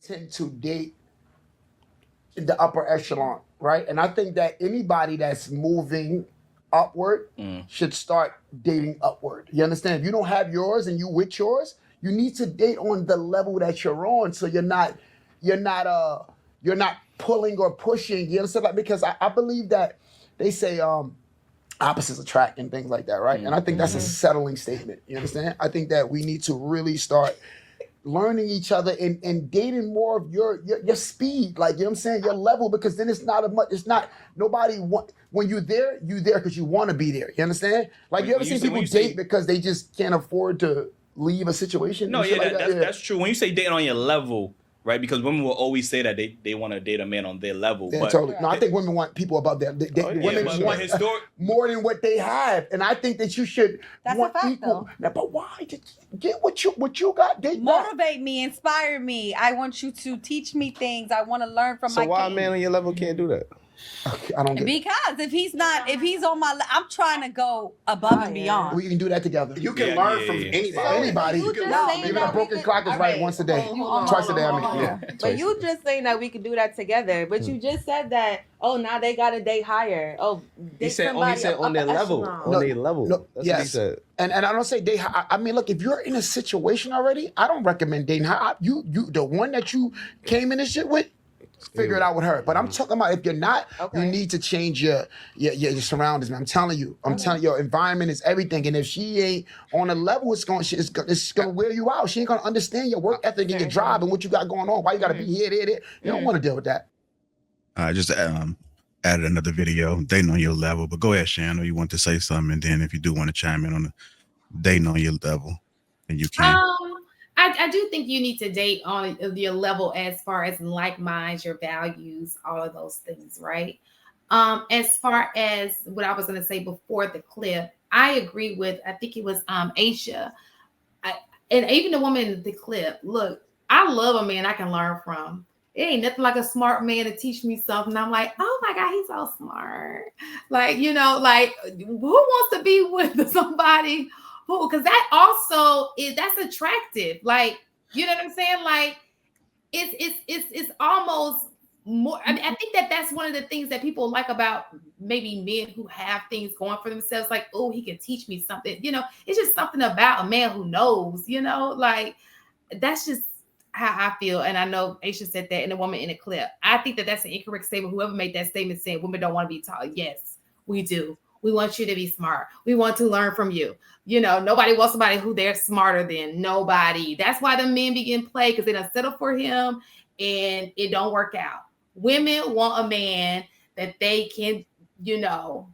tend to date in the upper echelon, right? And I think that anybody that's moving upward should start dating upward. You understand? If you don't have yours and you with yours, you need to date on the level that you're on, so you're not you're not pulling or pushing. You understand? Like, because I believe that they say opposites attract and things like that, right? And I think that's a settling statement. You understand? I think that we need to really start learning each other and dating more of your speed, like, you know what I'm saying, your level, because then it's not a much, it's not, nobody want, when you're there because you want to be there. You understand? Like, you ever seen people date because they just can't afford to leave a situation? No, yeah, that's true. When you say dating on your level, right? Because women will always say that they want to date a man on their level. Yeah, but totally. No, I think women want people above them. Women want more than what they have, and I think that you should want equal. Now, but why? Get what you got. Motivate me, inspire me. I want you to teach me things. I want to learn from my So why a man on your level can't do that? I don't get because if he's on my, I'm trying to go above and beyond. We can do that together. You can learn from anybody. You can even a broken clock is right once a day, twice a day. I mean, but you just saying that we could do that together. But you just said that. Oh, now they got to date higher. Oh, he said on their level. On their level. No, that's yes. what he said. And I don't say date high. I mean, look, if you're in a situation already, I don't recommend dating high. You the one that you came in this shit with, figure it out with her. But I'm talking about if you're not, you need to change your surroundings, man. I'm telling you, your environment is everything. And if she ain't on a level, it's gonna wear you out. She ain't gonna understand your work ethic and your drive and what you got going on. Why you gotta be here, there. You don't want to deal with that. I just added another video, dating on your level. But go ahead, Shannon. You want to say something, and then if you do want to chime in on the dating on your level, then you can. I do think you need to date on your level as far as like minds, your values, all of those things, right? As far as what I was going to say before the clip, I agree with, I think it was Aisha, and even the woman in the clip. Look, I love a man I can learn from. It ain't nothing like a smart man to teach me something. I'm like, oh my God, he's so smart. Like, you know, like who wants to be with somebody who, because that also is, that's attractive. Like, you know what I'm saying? Like, it's almost more. I mean, I think that's one of the things that people like about maybe men who have things going for themselves. Like, oh, he can teach me something. You know, it's just something about a man who knows. You know, like that's just how I feel. And I know Aisha said that, and the woman in the clip. I think that's an incorrect statement. Whoever made that statement saying women don't want to be taught. Yes, we do. We want you to be smart. We want to learn from you. You know, nobody wants somebody who they're smarter than. Nobody. That's why the men begin play, because they don't settle for him and it don't work out. Women want a man that they can, you know,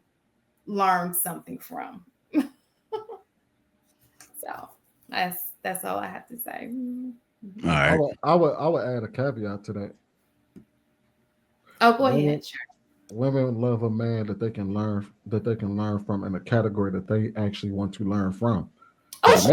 learn something from. So that's all I have to say. All right. I would add a caveat to that. Oh, go ahead. Sure. Women love a man that they can learn from in a category that they actually want to learn from. Because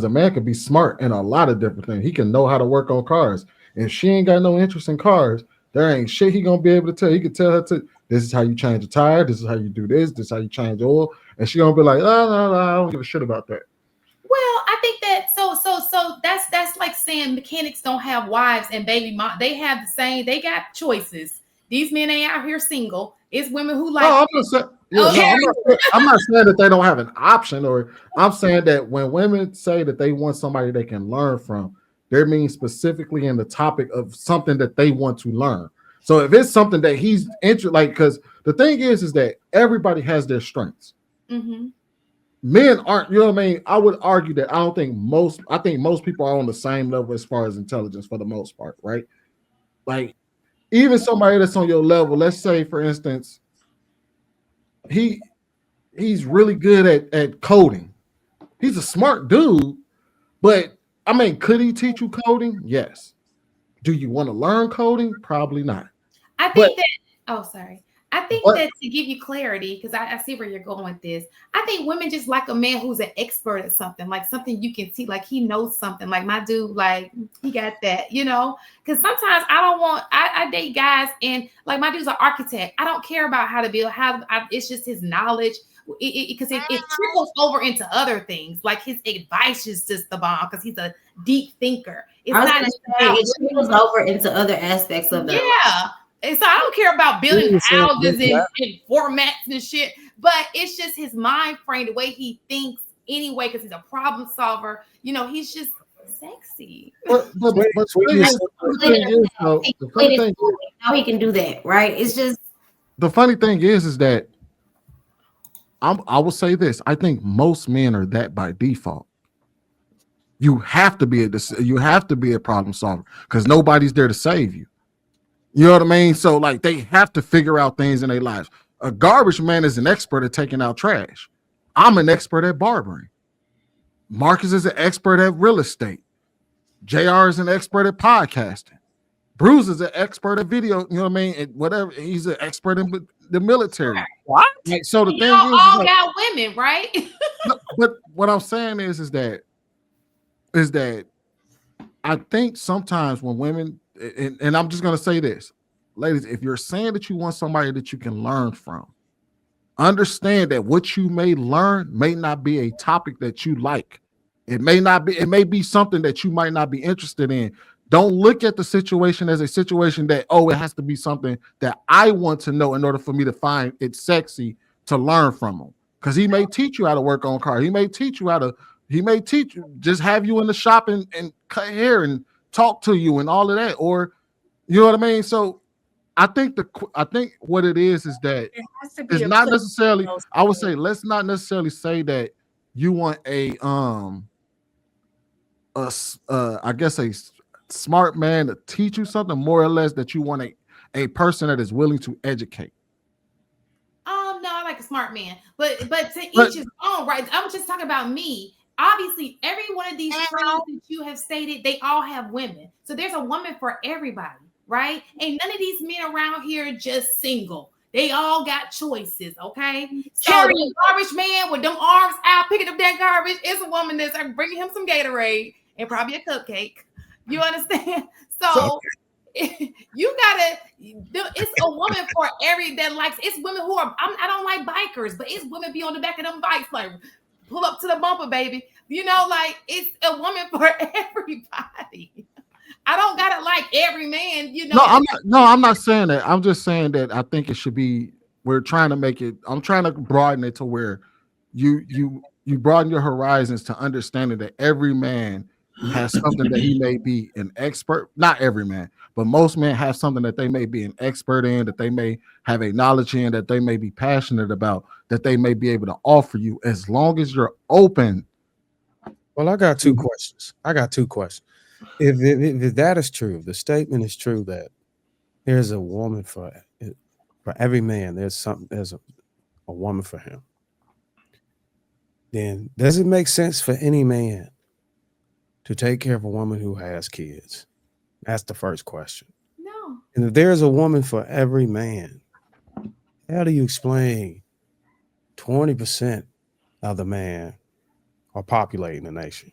a man could be smart in a lot of different things. He can know how to work on cars. If she ain't got no interest in cars, there ain't shit he gonna be able to tell. He could tell her this is how you change a tire, this is how you do this is how you change oil, and she gonna be like, no, I don't give a shit about that. Well, I think that so that's like saying mechanics don't have wives and baby mom. They have the same. They got choices. These men ain't out here single. It's women who like. I'm not saying that they don't have an option, or I'm saying that when women say that they want somebody they can learn from, they mean specifically in the topic of something that they want to learn. So if it's something that he's interested, like, because the thing is that everybody has their strengths. Mm-hmm. Men aren't, you know what I mean? I would argue that I think most people are on the same level as far as intelligence for the most part, right? Like, even somebody that's on your level, let's say, for instance, he's really good at coding. He's a smart dude, but I mean, could he teach you coding? Yes. Do you want to learn coding? Probably not. I think that to give you clarity, because I see where you're going with this. I think women just like a man who's an expert at something, like something you can see, like he knows something. Like my dude, like he got that, you know. Because sometimes I date guys and like my dude's an architect. I don't care about how to build. It's just his knowledge. because it trickles over into other things. Like his advice is just the bomb because he's a deep thinker. It's not just about it trickles over into other aspects of that. Yeah. And so I don't care about building houses and formats and shit, but it's just his mind frame, the way he thinks anyway, because he's a problem solver. You know, he's just sexy. How he can do that, right? It's just the funny thing is that I will say this. I think most men are that by default. You have to be a problem solver because nobody's there to save you. You know what I mean? So like they have to figure out things in their lives. A garbage man is an expert at taking out trash. I'm an expert at barbering. Marcus is an expert at real estate. JR is an expert at podcasting. Bruce is an expert at video. You know what I mean? And whatever. He's an expert in the military. What? Like, so the thing is, all got women, right? but what I'm saying is that I think sometimes when women, and I'm just gonna say this, ladies, if you're saying that you want somebody that you can learn from, understand that what you may learn may not be a topic that you like. It may be something that you might not be interested in. Don't look at the situation as a situation that, it has to be something that I want to know in order for me to find it sexy to learn from him. Because he may teach you how to work on cars. He may teach you, just have you in the shop and cut hair and talk to you and all of that. Or, you know what I mean? So I think what it is that it's not necessarily, I would say, let's not necessarily say that you want a smart man to teach you something, more or less that you want a person that is willing to educate. No, I like a smart man, but to each his own, right? I'm just talking about me. Obviously, every one of these trends that you have stated, they all have women. So there's a woman for everybody, right? Ain't none of these men around here just single. They all got choices, okay? So the garbage man with them arms out picking up that garbage is a woman that's bringing him some Gatorade and probably a cupcake. You understand? So you gotta. It's a woman for that likes. It's women who are. I don't like bikers, but it's women be on the back of them bikes like pull up to the bumper, baby. You know, like it's a woman for everybody. I don't gotta like every man, you know. I'm not saying that. I'm just saying that I think it should be. We're trying to make it. I'm trying to broaden it to where you broaden your horizons to understanding that every man has something that he may be an expert. Not every man, but most men have something that they may be an expert in, that they may have a knowledge in, that they may be passionate about, that they may be able to offer you, as long as you're open. Well, I got two questions. If that is true, the statement is true that there's a woman for every man. There's a woman for him. Then does it make sense for any man to take care of a woman who has kids? That's the first question. No. And if there's a woman for every man, how do you explain 20% of the man are populating the nation?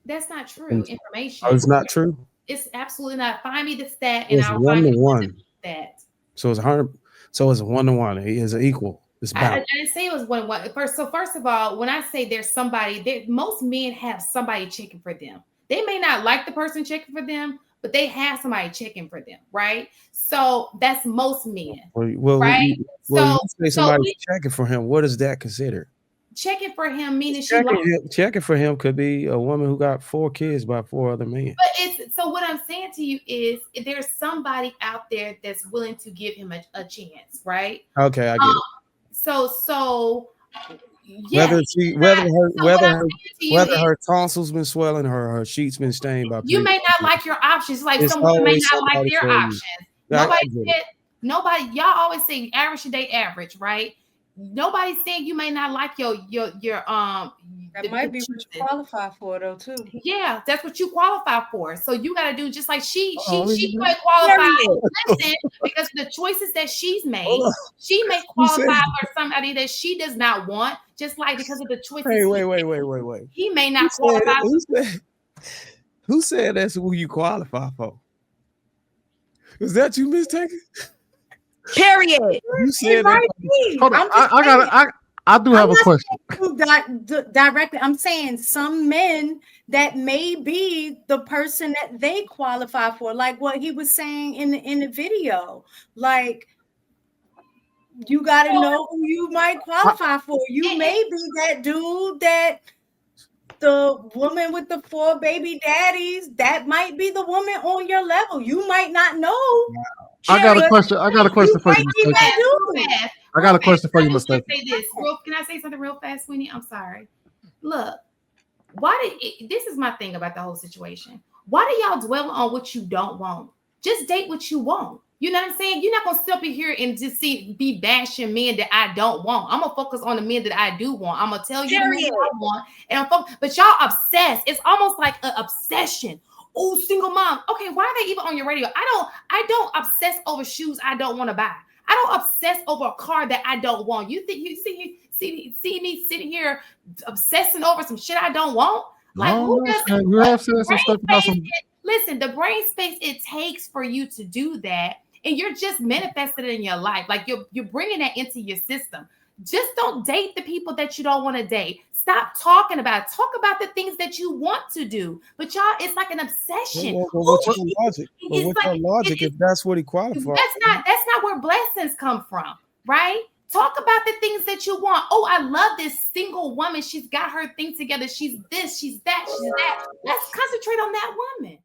That's not true information. Oh, it's not true? It's absolutely not. Find me the stat and I'll one find to one. The stat. So it's 100. So it's a 1-to-1. It is equal. It's I didn't say it was 1-to-1. First of all, when I say there's somebody, most men have somebody checking for them. They may not like the person checking for them, but they have somebody checking for them, right? So that's most men, right? You say somebody checking for him. What is that considered? Checking for him meaning checking for him could be a woman who got 4 kids by 4 other men. But so what I'm saying to you is there's somebody out there that's willing to give him a chance, right? Okay, I get it. So yeah, whether her tonsils been swelling, her sheets been stained by you may not like your options, like someone may not like their options. Nobody, y'all always say average should date average, right? Nobody's saying you may not like your that might be what you qualify for though too. Yeah, that's what you qualify for. So you got to do just like she might qualify. Listen, because the choices that she's made, she may qualify for somebody that she does not want, just like because of the choices. Wait. He may not qualify. Who said that's who you qualify for? Is that you mistaken? Period. You said It might that. be. Hold on. I'm just I do have a question. Directly, I'm saying some men that may be the person that they qualify for, like what he was saying in the video. Like, you got to know who you might qualify for. You may be that dude that the woman with the 4 baby daddies, that might be the woman on your level. You might not know. I got a question. I got a question for you, Real Mr. fast. I got a question for you, Let me Mr. just say this. Can I say something real fast, Winnie? I'm sorry. Look, this is my thing about the whole situation. Why do y'all dwell on what you don't want? Just date what you want. You know what I'm saying? You're not gonna sit up here and just be bashing men that I don't want. I'm gonna focus on the men that I do want. I'm gonna tell you the men that I want, and I'm focused. But y'all obsessed. It's almost like an obsession. Oh, single mom. Okay, why are they even on your radio? I don't obsess over shoes I don't want to buy. I don't obsess over a car that I don't want. You think you see me sitting here obsessing over some shit I don't want? Like, who does it? You have said some stuff about some. Listen, the brain space it takes for you to do that, and you're just manifesting it in your life. Like you're bringing that into your system. Just don't date the people that you don't want to date. Stop talking about it. Talk about the things that you want to do. But y'all, it's like an obsession. What's your logic? What's your logic if that's what he qualifies? That's not where blessings come from, right? Talk about the things that you want. Oh, I love this single woman. She's got her thing together. She's this, she's that, she's that. Let's concentrate on that woman.